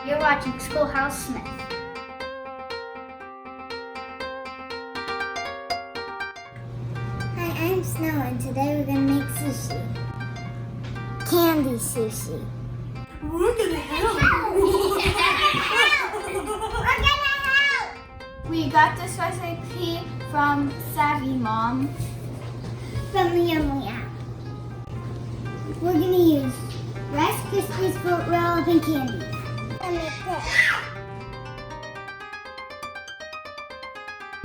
You're watching Schoolhouse Smith. Hi, I'm Snow, and today we're gonna make sushi. Candy sushi. We're gonna help. We're gonna help! We got this recipe from Savvy Mom. From the Yummy app. We're gonna use Rice Krispies, fruit roll-up, and candy.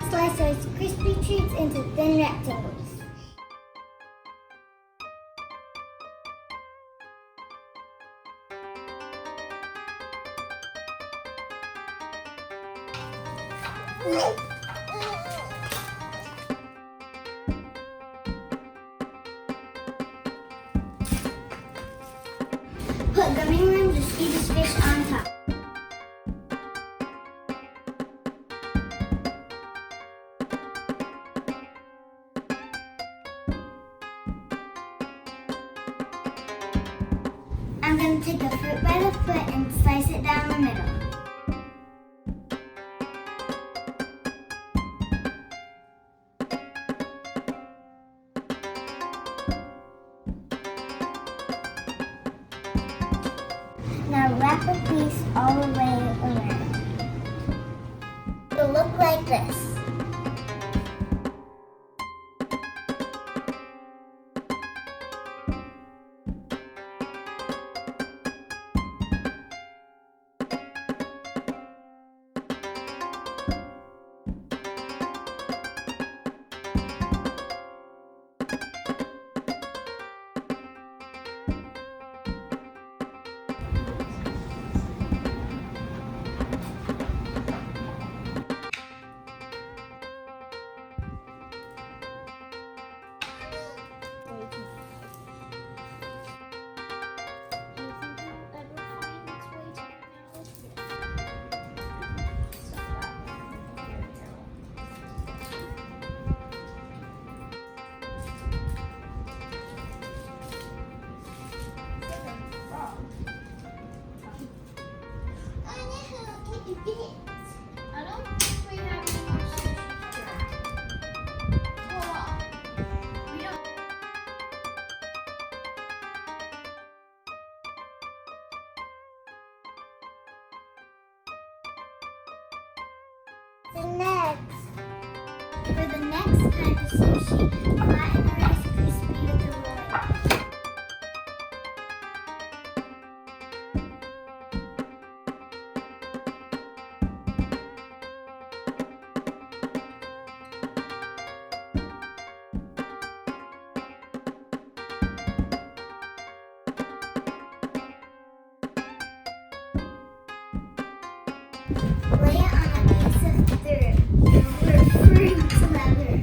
Slice Rice Krispie treats into thin rectangles. Put gummy worms or Swedish fish on top. I'm going to take a fruit by the foot and slice it down the middle. Now wrap a piece all the way around. It'll look like this. I don't think we have any more sushi. Hold on. We don't. For the next kind of sushi, flatten the Rice Krispie with the roller. Lay it on a piece of fruit leather.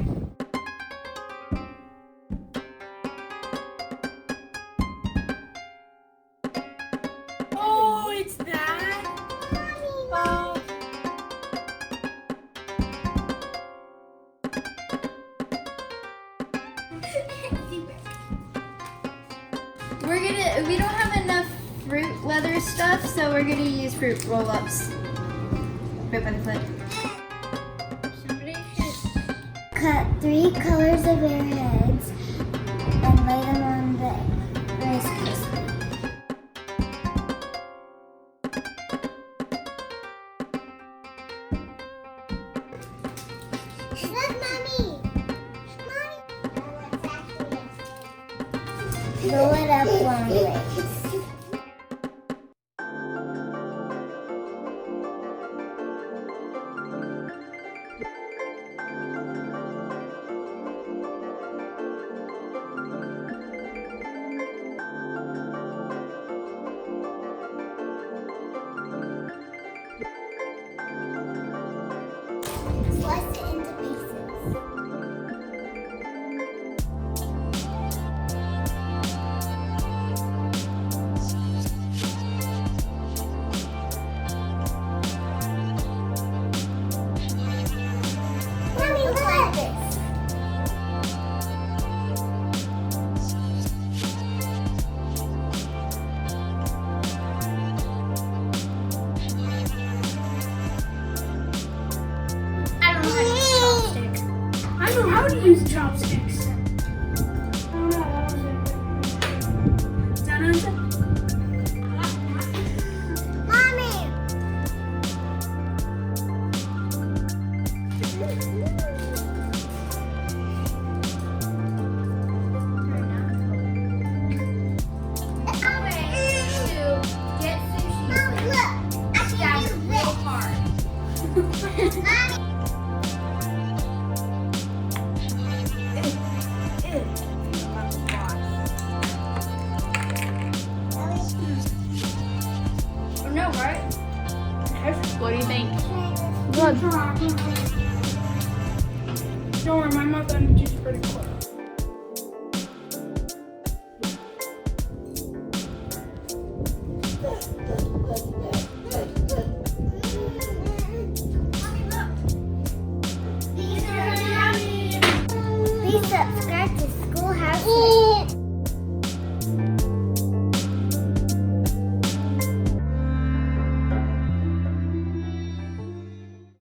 Oh, it's that? Oh. We don't have enough fruit leather stuff, so we're gonna use fruit roll-ups. Fruit by the foot. Somebody should Cut 3 colors of airheads and lay them on the Rice Krispie. Look, Mommy! Roll it up long ways. Slice it into pieces. use chopsticks. Oh no, that was it. Done. Mommy! Get sushi. Mom, look! I can do this! Hard. No, right? What do you think? Good. Don't worry, my mouth energy is pretty quick. Please subscribe to Schoolhouse Smith.